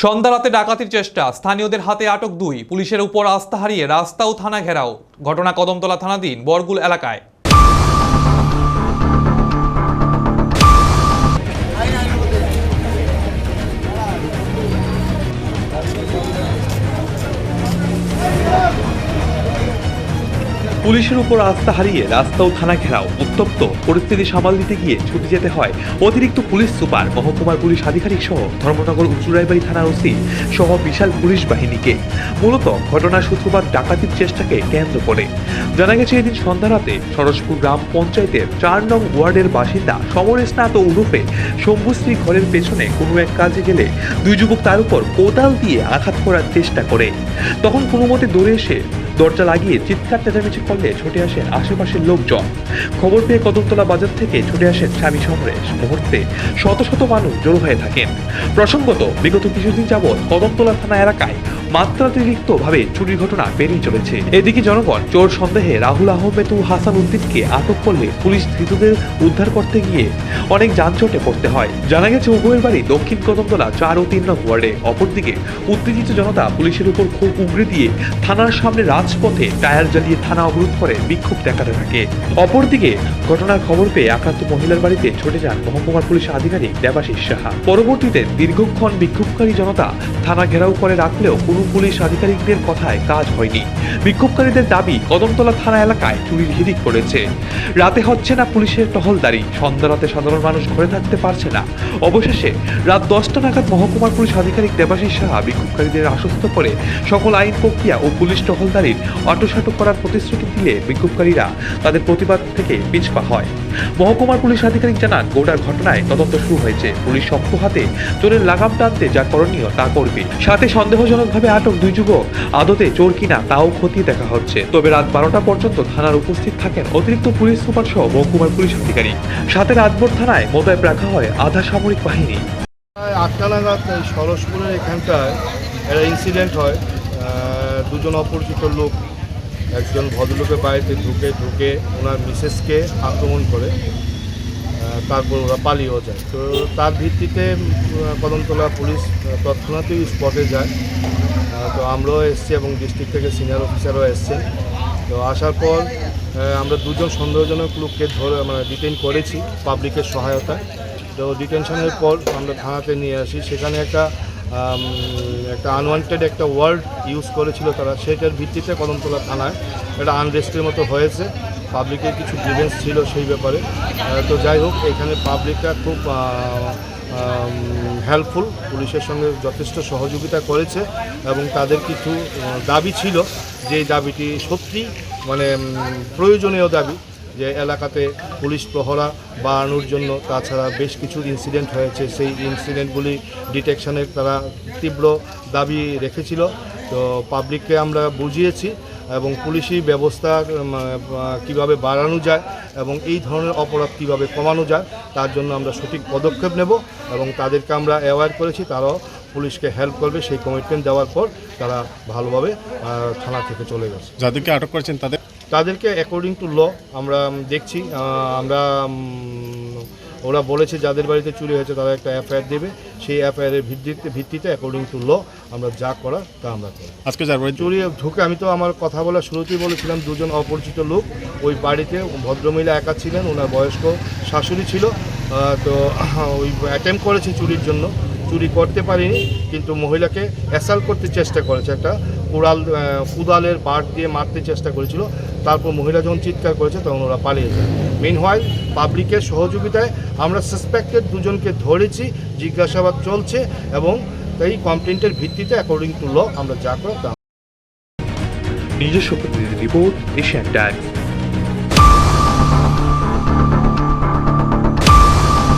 সন্ধ্যা রাতে ডাকাতির চেষ্টা, স্থানীয়দের হাতে আটক 2, পুলিশের উপর আস্থা হারিয়ে রাস্তা ও থানা ঘেরাও। ঘটনা কদমতলা থানাধীন বরগুল এলাকায়। পুলিশের উপর আস্থা হারিয়ে রাস্তা ও থানা ঘেরাও। উত্তপ্ত পরিস্থিতি সামাল দিতে গিয়ে ছুটে যেতে হয় অতিরিক্ত পুলিশ সুপার, মহকুমার পুলিশ আধিকারিক সহ ধর্মনগর উঁচুরাইবাড়ি থানার ওসি সহ বিশাল পুলিশ বাহিনীকে। মূলত ঘটনার সূত্রপাত ডাকাতির চেষ্টাকে কেন্দ্র করে। জানা গেছে, এদিন সন্ধ্যা রাতে সরসপুর গ্রাম পঞ্চায়েতের 4 নং ওয়ার্ডের বাসিন্দা সমর স্নাত উরুফে শম্ভুশ্রী ঘরের পেছনে কোনো এক কাজে গেলে 2 যুবক তার উপর কোদাল দিয়ে আঘাত করার চেষ্টা করে। তখন কোনো মতে দৌড়ে এসে দরজা লাগিয়ে চিৎকার চেঁচামেচি করলে ছুটে আসেন আশেপাশের লোকজন। খবর পেয়ে কদমতলা বাজার থেকে ছুটে আসেন স্বামী সমরেশ। মুহূর্তে শত শত মানুষ জড়ো হয়ে থাকেন। প্রসঙ্গত, বিগত কিছুদিন যাবৎ কদমতলা থানা এলাকায় মাত্রাতিরিক্ত ভাবে চুরির ঘটনা বেড়েই চলেছে। এদিকে জনগণ চোর সন্দেহে রাহুল আহমেদ ও হাসান উদ্দিনকে আটক করলে পুলিশ ধৃতদের উদ্ধার করতে গিয়ে অনেক যানজটে পড়তে হয়। জানা গেছে, উভয়ের বাড়ি দক্ষিণ কদমতলা 4 ও 3 নং ওয়ার্ডে। অপরদিকে উত্তেজিত জনতা পুলিশের উপর ক্ষোভ উগরে দিয়ে থানার সামনে রাজপথে টায়ার জ্বালিয়ে থানা অবরোধ করে বিক্ষোভ দেখাতে থাকে। অপরদিকে ঘটনার খবর পেয়ে আক্রান্ত মহিলার বাড়িতে ছুটে যান মহকুমার পুলিশ আধিকারিক দেবাশিস সাহা। পরবর্তীতে দীর্ঘক্ষণ বিক্ষোভকারী জনতা থানা ঘেরাও করে রাখলেও কোনো পুলিশ আধিকারিকদের কথায় কাজ হয়নি। বিক্ষোভকারীদের দাবি, কদমতলা থানা এলাকায় চুরির হিড়িক পড়েছে। রাতে হচ্ছে না পুলিশের টহলদারি, সন্ধ্যা রাতে সাধারণ মানুষ ঘরে থাকতে পারছে না। অবশেষে রাত 10টা নাগাদ মহকুমার পুলিশ আধিকারিক দেবাশিস সাহা বিক্ষোভকারীদের আশ্বস্ত করে সকল আইন প্রক্রিয়া ও পুলিশ টহলদারির অটোসাটো করার প্রতিশ্রুতি দিলে বিক্ষোভকারীরা তাদের প্রতিবাদ থেকে পিছপা হয়। মহকুমার পুলিশ আধিকারিক জানান, গোটার ঘটনায় তদন্ত শুরু হয়েছে। পুলিশ শক্ত হাতে চোরের লাগাম টানতে যা করণীয় তা করবে। সাথে সন্দেহজনকভাবে আটক 2 যুবক আদতে চোর কিনা তাও খতিয়ে দেখা হচ্ছে। তবে রাত 12টা পর্যন্ত থানার উপস্থিত থাকেন অতিরিক্ত পুলিশ সুপার সহ মহকুমার পুলিশ আধিকারিক। সাথে রাতভর থানায় মোতায়েন রাখা হয় আধা সামরিক বাহিনী। 8টা নাগাদ সরসপুরের এখানটায় একটা ইনসিডেন্ট হয়। 2 জন অপরিচিত লোক একজন ভদ্রলোকের বাড়িতে ঢুকে ওনার মিসেসকে আক্রমণ করে, তারপর ওরা পালিয়েও যায়। তো তার ভিত্তিতে কদমতলা পুলিশ তৎক্ষণাৎই স্পটে যায়। তো আমরাও এসছি এবং ডিস্ট্রিক্ট থেকে সিনিয়র অফিসারও এসছেন। তো আসার পর আমরা 2 জন সন্দেহজনক লোককে ডিটেইন করেছি পাবলিকের সহায়তায়। তো ডিটেনশনের পর আমরা থানাতে নিয়ে আসি। সেখানে একটা আনওয়ান্টেড একটা ওয়ার্ড ইউজ করেছিল তারা, সেটার ভিত্তিতে কদমতলা থানায় একটা আনরেস্টের মতো হয়েছে। পাবলিকের কিছু গ্রিভেন্স ছিল সেই ব্যাপারে। তো যাই হোক, এখানে পাবলিকরা খুব হেল্পফুল, পুলিশের সঙ্গে যথেষ্ট সহযোগিতা করেছে এবং তাদের কিছু দাবি ছিল, যে দাবিটি সত্যি প্রয়োজনীয় দাবি, যে এলাকাতে পুলিশ প্রহরা বাড়ানোর জন্য। তাছাড়া বেশ কিছু ইনসিডেন্ট হয়েছে, সেই ইনসিডেন্টগুলি ডিটেকশনের তারা তীব্র দাবি রেখেছিল। তো পাবলিককে আমরা বুঝিয়েছি এবং পুলিশি ব্যবস্থা কিভাবে বাড়ানো যায় এবং এই ধরনের অপরাধ কিভাবে কমানো যায় তার জন্য আমরা সঠিক পদক্ষেপ নেব এবং তাদেরকে আমরা অ্যাওয়্যার করেছি, তারাও পুলিশকে হেল্প করবে। সেই কমিটমেন্ট দেওয়ার পর তারা ভালোভাবে থানা থেকে চলে গেছে। যাদেরকে আটক করেছেন তাদেরকে অ্যাকর্ডিং টু ল আমরা দেখছি। ওরা বলেছে যাদের বাড়িতে চুরি হয়েছে তারা একটা এফআইআর দেবে, সেই এফআইআরের ভিত্তিতে অ্যাকর্ডিং টু ল আমরা যা করার তা আমরা করি। আজকে যার বাড়ি চুরি ঢুকে, আমি তো আমার কথা বলার শুরুতেই বলেছিলাম, 2 জন অপরিচিত লোক ওই বাড়িতে, ভদ্রমহিলা একা ছিলেন, ওনার বয়স্ক শাশুড়ি ছিল। তো ওই অ্যাটেম্প করেছে চুরির জন্য, চুরি করতে পারিনি, কিন্তু মহিলাকে অ্যাসাল্ট করতে চেষ্টা করেছে, একটা কুদালের বাট দিয়ে মারতে চেষ্টা করেছিল। তারপর মহিলা যখন চিৎকার করেছে তখন ওরা পালিয়ে যায়। মিনহোয়াইল পাবলিকের সহযোগিতায় আমরা সাসপেক্টেড 2 জনকে ধরেছি, জিজ্ঞাসাবাদ চলছে এবং এই কমপ্লেন্টের ভিত্তিতে অ্যাকর্ডিং টু ল আমরা যা করি তা। নিজস্ব প্রতিনিধি রিপোর্ট, এশিয়ান টাইমস।